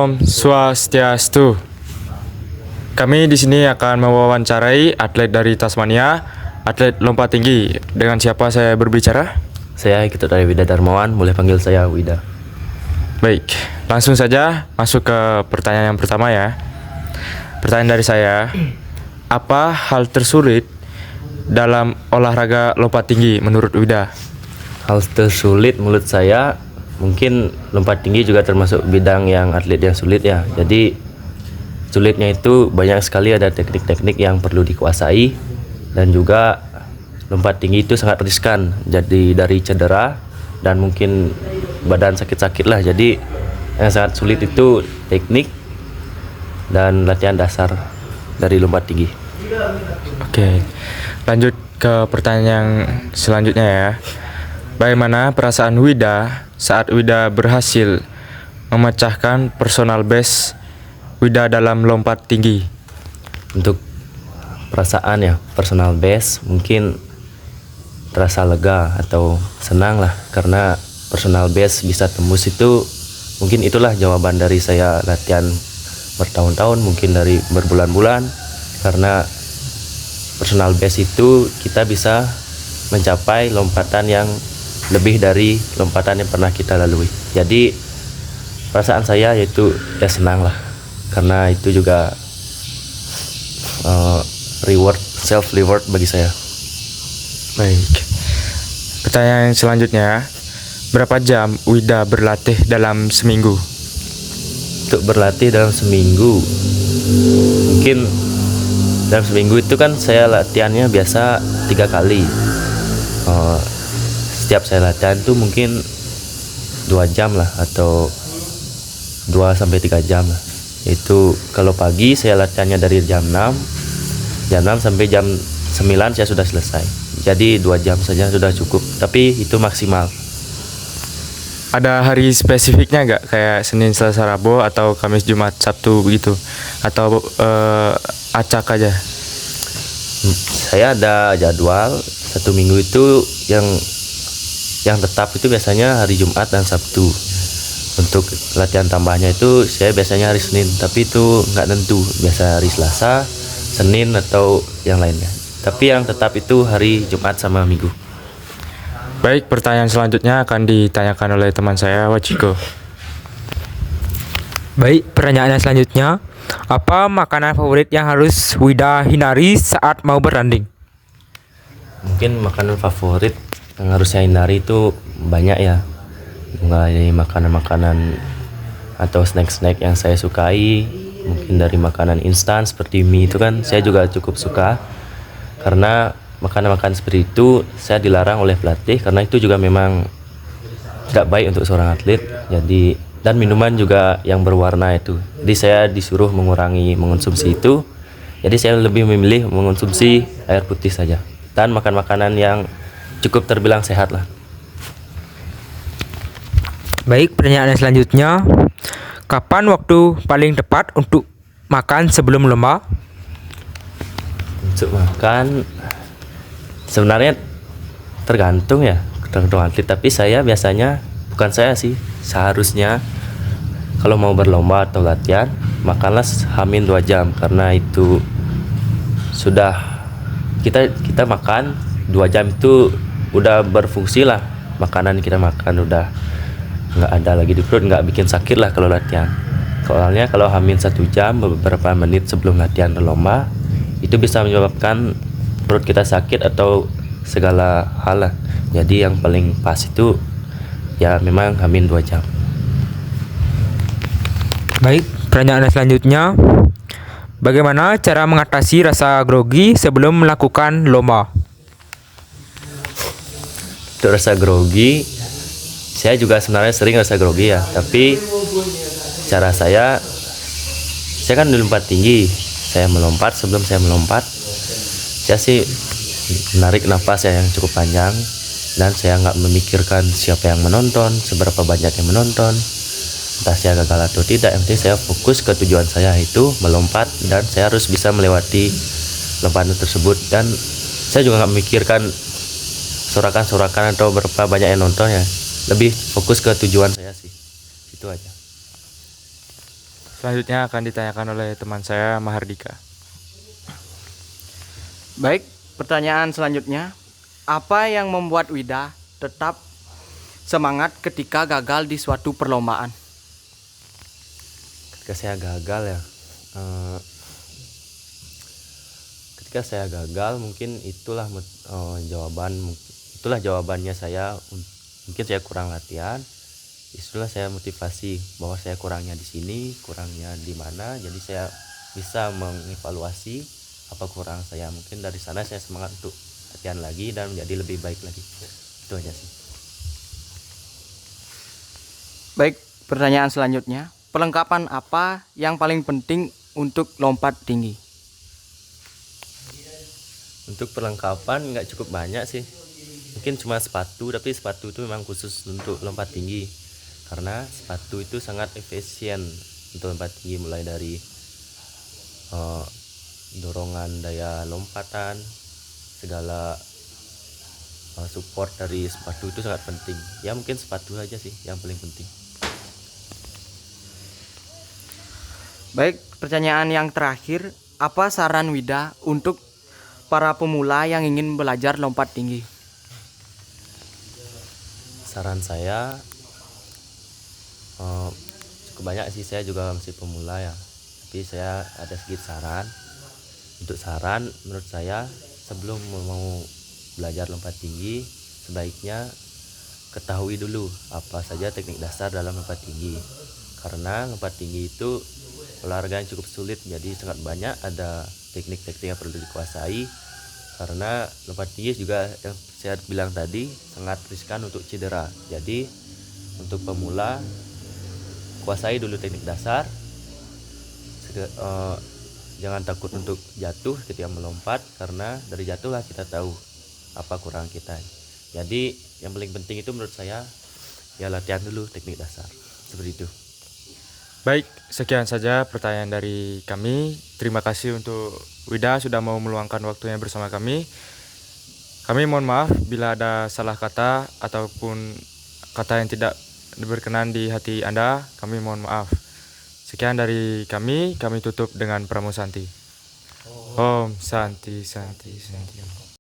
Om Swastiastu. Kami di sini akan mewawancarai atlet dari Tasmania, atlet lompat tinggi. Dengan siapa saya berbicara? Saya Ikut dari Wida Darmawan, boleh panggil saya Wida. Baik, langsung saja masuk ke pertanyaan yang pertama ya. Pertanyaan dari saya, apa hal tersulit dalam olahraga lompat tinggi menurut Wida? Hal tersulit menurut saya, mungkin lompat tinggi juga termasuk bidang yang atlet yang sulit ya. Jadi sulitnya itu banyak sekali, ada teknik-teknik yang perlu dikuasai, dan juga lompat tinggi itu sangat riskan. Jadi dari cedera dan mungkin badan sakit-sakit lah. Jadi yang sangat sulit itu teknik dan latihan dasar dari lompat tinggi. Oke, lanjut ke pertanyaan yang selanjutnya ya. Bagaimana perasaan Wida saat Wida berhasil memecahkan personal best Wida dalam lompat tinggi? Untuk perasaan ya, personal best mungkin terasa lega atau senang lah, karena personal best bisa tembus itu mungkin itulah jawaban dari saya latihan bertahun-tahun, mungkin dari berbulan-bulan, karena personal best itu kita bisa mencapai lompatan yang lebih dari lompatan yang pernah kita lalui. Jadi perasaan saya yaitu ya senang lah, karena itu juga reward, self reward bagi saya. Baik, pertanyaan selanjutnya, berapa jam Wida berlatih dalam seminggu? Untuk berlatih dalam seminggu, mungkin dalam seminggu itu kan saya latihannya biasa 3 kali. Setiap saya latihan tuh mungkin 2 jam lah, atau 2-3 jam lah. Itu kalau pagi saya latihannya dari jam 6 sampai jam 9 saya sudah selesai. Jadi 2 jam saja sudah cukup, tapi itu maksimal. Ada hari spesifiknya nggak? Kayak Senin, Selasa, Rabu, atau Kamis, Jumat, Sabtu begitu? Atau acak aja? Saya ada jadwal 1 minggu itu yang tetap itu biasanya hari Jumat dan Sabtu. Untuk latihan tambahnya itu saya biasanya hari Senin, tapi itu nggak tentu, biasa hari Selasa, Senin, atau yang lainnya. Tapi yang tetap itu hari Jumat sama Minggu. Baik, pertanyaan selanjutnya akan ditanyakan oleh teman saya, Wachiko. Baik, pertanyaannya selanjutnya, apa makanan favorit yang harus Wida hindari saat mau bertanding? Mungkin makanan favorit yang harus saya hindari itu banyak ya, mulai makanan-makanan atau snack-snack yang saya sukai. Mungkin dari makanan instan seperti mie itu kan saya juga cukup suka, karena makanan-makanan seperti itu saya dilarang oleh pelatih, karena itu juga memang tidak baik untuk seorang atlet. Jadi, dan minuman juga yang berwarna itu, jadi saya disuruh mengurangi mengonsumsi itu. Jadi saya lebih memilih mengonsumsi air putih saja dan makan makanan yang cukup terbilang sehat lah. Baik, pertanyaan selanjutnya, kapan waktu paling tepat untuk makan sebelum lomba? Untuk makan sebenarnya tergantung atlet, tapi saya biasanya, bukan saya sih, seharusnya kalau mau berlomba atau latihan makanlah hamin 2 jam, karena itu sudah kita makan 2 jam itu udah berfungsi lah, makanan kita makan udah nggak ada lagi di perut, nggak bikin sakit lah kalau latihan. Soalnya kalau hamin 1 jam beberapa menit sebelum latihan lomba itu bisa menyebabkan perut kita sakit atau segala hal lah. Jadi yang paling pas itu ya memang hamin 2 jam. Baik, pertanyaan selanjutnya, bagaimana cara mengatasi rasa grogi sebelum melakukan lomba? Untuk rasa grogi, saya juga sebenarnya sering rasa grogi ya, tapi cara saya kan di lompat tinggi, saya melompat, sebelum saya melompat saya sih menarik nafas yang cukup panjang, dan saya nggak memikirkan siapa yang menonton, seberapa banyak yang menonton, entah saya gagal atau tidak. Yang penting saya fokus ke tujuan saya, itu melompat, dan saya harus bisa melewati lompatan tersebut. Dan saya juga nggak memikirkan sorakan-sorakan atau berapa banyak yang nonton ya, lebih fokus ke tujuan saya sih, itu aja. Selanjutnya akan ditanyakan oleh teman saya Mahardika. Baik, pertanyaan selanjutnya. Apa yang membuat Wida tetap semangat ketika gagal di suatu perlombaan? Ketika saya gagal ya, ketika saya gagal mungkin itulah jawabannya saya. Mungkin saya kurang latihan, itulah saya motivasi bahwa saya kurangnya di sini, kurangnya di mana, jadi saya bisa mengevaluasi apa kurang saya. Mungkin dari sana saya semangat untuk latihan lagi dan menjadi lebih baik lagi. Itu aja sih. Baik, pertanyaan selanjutnya. Perlengkapan apa yang paling penting untuk lompat tinggi? Untuk perlengkapan nggak cukup banyak sih, mungkin cuma sepatu, tapi sepatu itu memang khusus untuk lompat tinggi karena sepatu itu sangat efisien untuk lompat tinggi, mulai dari dorongan daya lompatan, segala support dari sepatu itu sangat penting. Ya mungkin sepatu aja sih yang paling penting. Baik, pertanyaan yang terakhir. Apa saran Wida untuk para pemula yang ingin belajar lompat tinggi? Saran saya cukup banyak sih, saya juga masih pemula ya, tapi saya ada sedikit saran. Untuk saran, menurut saya sebelum mau belajar lompat tinggi sebaiknya ketahui dulu apa saja teknik dasar dalam lompat tinggi, karena lompat tinggi itu olahraga yang cukup sulit, jadi sangat banyak ada teknik-teknik yang perlu dikuasai. Karena lompat tinggi juga yang saya bilang tadi sangat riskan untuk cedera. Jadi untuk pemula kuasai dulu teknik dasar. Jangan takut untuk jatuh ketika melompat, karena dari jatuh lah kita tahu apa kurang kita. Jadi yang paling penting itu menurut saya ya latihan dulu teknik dasar. Seperti itu. Baik, sekian saja pertanyaan dari kami. Terima kasih untuk Wida sudah mau meluangkan waktunya bersama kami. Kami mohon maaf bila ada salah kata ataupun kata yang tidak berkenan di hati Anda. Kami mohon maaf. Sekian dari kami tutup dengan Pramu Santi. Om Santi Santi Santi.